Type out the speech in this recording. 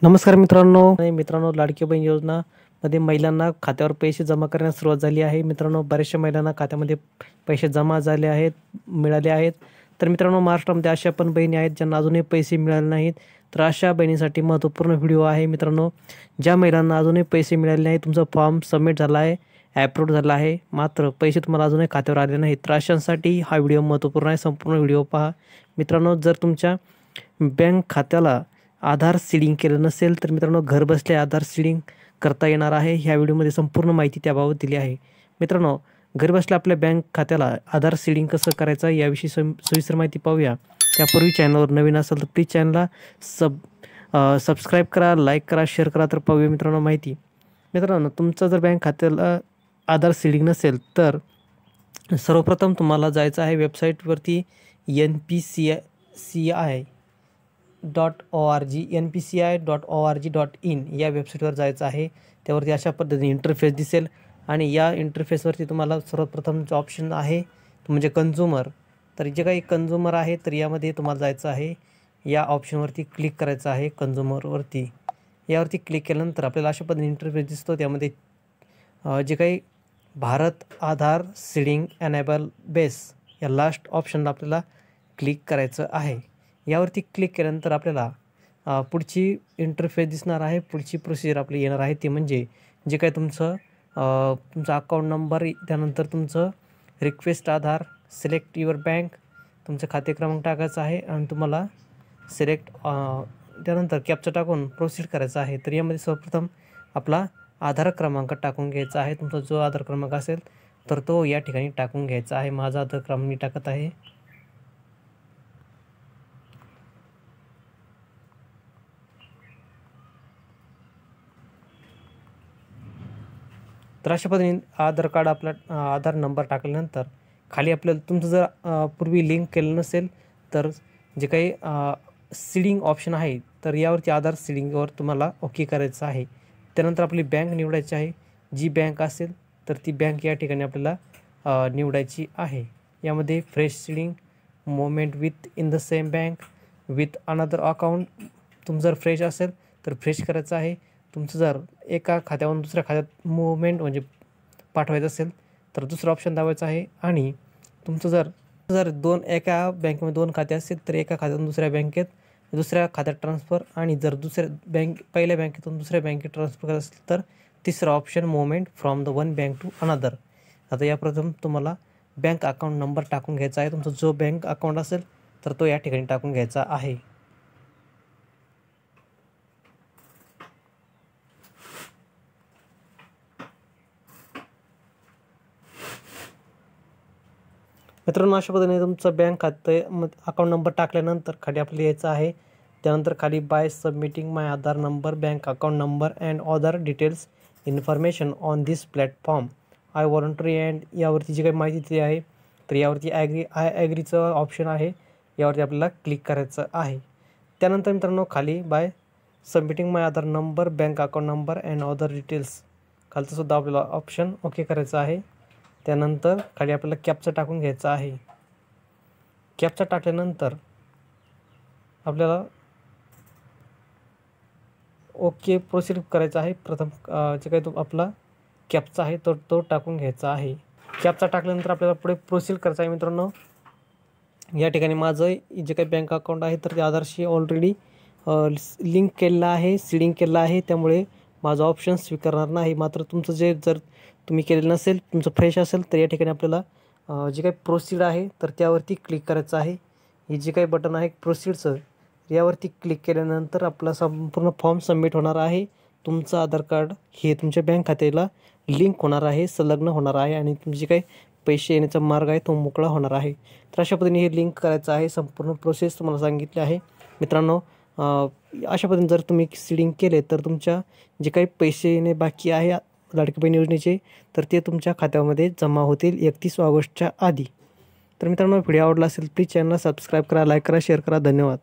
नमस्कार मित्रांनो, लाडकी बहीण योजना मध्ये महिलांना खात्यावर पैसे जमा करण्यास सुरुवात झाली आहे। मित्रांनो, बऱ्याचशा महिलांना खात्यामध्ये पैसे जमा झाले आहेत, मिळाले आहेत। तर मित्रांनो, महाराष्ट्रामध्ये अशा पण बहिणी आहेत ज्यांना अजूनही पैसे मिळाले नाहीत। तर अशा बहिणींसाठी महत्त्वपूर्ण व्हिडिओ आहे मित्रांनो। ज्या महिलांना अजूनही पैसे मिळाले नाहीत, तुमचा फॉर्म सबमिट झाला आहे, ॲप्रूव्ड झाला आहे, मात्र पैसे तुम्हाला अजूनही खात्यावर आले नाहीत, तर अशांसाठी हा व्हिडिओ महत्त्वपूर्ण आहे। संपूर्ण व्हिडिओ पहा मित्रांनो। जर तुमच्या बँक खात्याला आधार सीडिंग केलं नसेल तर मित्रांनो, घरबसल्या आधार सीडिंग करता येणार आहे। ह्या व्हिडिओमध्ये संपूर्ण माहिती त्याबाबत दिली आहे। मित्रांनो, घरबसल्या आपल्या बँक खात्याला आधार सीडिंग कसं करायचं याविषयी सविस्तर माहिती पाहूया। त्यापूर्वी चॅनलवर नवीन असेल तर प्लीज चॅनलला सबस्क्राईब करा, लाईक करा, शेअर करा। तर पाहूया मित्रांनो माहिती। मित्रांनो, तुमचं जर बँक खात्याला आधार सीडिंग नसेल तर सर्वप्रथम तुम्हाला जायचं आहे वेबसाईटवरती npci.org.in या वेबसाईटवर जायचं आहे। त्यावरती अशा पद्धतीने इंटरफेस दिसेल आणि या इंटरफेसवरती तुम्हाला सर्वप्रथम जो ऑप्शन आहे तो म्हणजे कंझ्युमर। तर जे काही कंझ्युमर आहे तर यामध्ये तुम्हाला जायचं आहे, या ऑप्शनवरती क्लिक करायचं आहे कंझ्युमरवरती। यावरती क्लिक केल्यानंतर आपल्याला अशा पद्धतीने इंटरफेस दिसतो। त्यामध्ये जे काही भारत आधार सीडिंग एनेबल बेस या लास्ट ऑप्शनला आपल्याला क्लिक करायचं आहे। यावरती क्लिक केल्यानंतर आपल्याला पुढची इंटरफेस दिसणार आहे। पुढची प्रोसिजर आपली येणार आहे ती म्हणजे जे काही तुमचा अकाउंट नंबर, त्यानंतर तुमचं request Aadhaar, select your bank, तुमचं खाते क्रमांक टाकायचा आहे आणि तुम्हाला सिलेक्ट त्यानंतर कॅप्चा टाकून प्रोसीड करायचं आहे। तर यामध्ये सर्वप्रथम आपला आधार क्रमांक टाकून घ्यायचा आहे। तुमचा जो आधार क्रमांक असेल तर तो या ठिकाणी टाकून घ्यायचा आहे। माझा आधार क्रमांक मी टाकत आहे। तर अशा पद्धतीने आधार कार्ड आपला आधार नंबर टाकल्यानंतर खाली आपल्याला तुमचं जर पूर्वी लिंक केलं नसेल तर जे काही सीडिंग ऑप्शन आहे तर यावरती आधार सीडिंगवर तुम्हाला ओके करायचं आहे। त्यानंतर आपली बँक निवडायची आहे। जी बँक असेल तर ती बँक या ठिकाणी आपल्याला निवडायची आहे। यामध्ये fresh seeding, moment with in the same bank, with another account, तुमचं जर फ्रेश असेल तर फ्रेश करायचं आहे। तुमचं जर एका खात्यावरून दुसऱ्या खात्यात मूवमेंट म्हणजे पाठवायचं असेल तर दुसरं ऑप्शन दाबायचं आहे। आणि तुमचं जर एका बँकेमध्ये 2 खाते असतील तर एका खात्यातून दुसऱ्या खात्यात ट्रान्सफर, आणि जर पहिल्या बँकेतून दुसऱ्या बँकेत ट्रान्सफर करायचं असेल तर तिसरं option movement from the one bank to another. आता याप्रथम तुम्हाला बँक अकाउंट नंबर टाकून घ्यायचा आहे। तुमचा जो बँक अकाउंट असेल तर तो या ठिकाणी टाकून घ्यायचा आहे। मित्रांनो, अशा पद्धतीने तुमचं बँक खाते अकाउंट नंबर टाकल्यानंतर खाली आपल्याला यायचं आहे। त्यानंतर खाली by submitting my Aadhaar number, bank account number and other details information on this platform I voluntary and यावरती जी काही माहिती दिली आहे तर यावरती आय ॲग्रीचं ऑप्शन आहे, यावरती आपल्याला क्लिक करायचं आहे। त्यानंतर मित्रांनो, खाली by submitting my Aadhaar number, bank account number and other details खालचं सुद्धा आपल्याला ऑप्शन ओके करायचं आहे। त्यानंतर खाली आपल्याला कॅप्चा टाकून घ्यायचा आहे। कॅप्चा टाकल्यानंतर आपल्याला ओके प्रोसीड करायचं आहे। प्रथम जे काही आपला कॅप्चा आहे तो टाकून घ्यायचा आहे। कॅप्चा टाकल्यानंतर आपल्याला पुढे प्रोसीड करायचं आहे। मित्रांनो, या ठिकाणी माझं जे काही बँक अकाउंट आहे तर ते आधारशी ऑलरेडी लिंक केलेलं आहे, सीडिंग केलेलं आहे, त्यामुळे माझा ऑप्शन स्वीकारणार नाही। मात्र तुमचं जर तुम्ही केलेलं नसेल, तुमचं फ्रेश असेल तर या ठिकाणी आपल्याला जे काही प्रोसीड आहे तर त्यावरती क्लिक करायचं आहे। हे जे काही बटन आहे प्रोसीडचं, यावरती क्लिक केल्यानंतर आपला संपूर्ण फॉर्म सबमिट होणार आहे। तुमचं आधार कार्ड हे तुमच्या बँक खात्याला लिंक होणार आहे, संलग्न होणार आहे आणि तुमचे काही पैसे येण्याचा मार्ग आहे तो मोकळा होणार आहे। तर अशा पद्धतीने हे लिंक करायचं आहे। संपूर्ण प्रोसेस तुम्हाला सांगितली आहे। मित्रांनो, अशा पद्धतीने जर तुम्ही सीडिंग केले तर तुमच्या जे काही पैसे येणे बाकी आहे लाडकी बहीण योजनेचे तर ते तुमच्या खात्यामध्ये जमा होतील 31 ऑगस्टच्या आधी। तर मित्रांनो, व्हिडिओ आवडला असेल प्लीज चॅनलला सबस्क्राईब करा, लाईक करा, शेअर करा। धन्यवाद।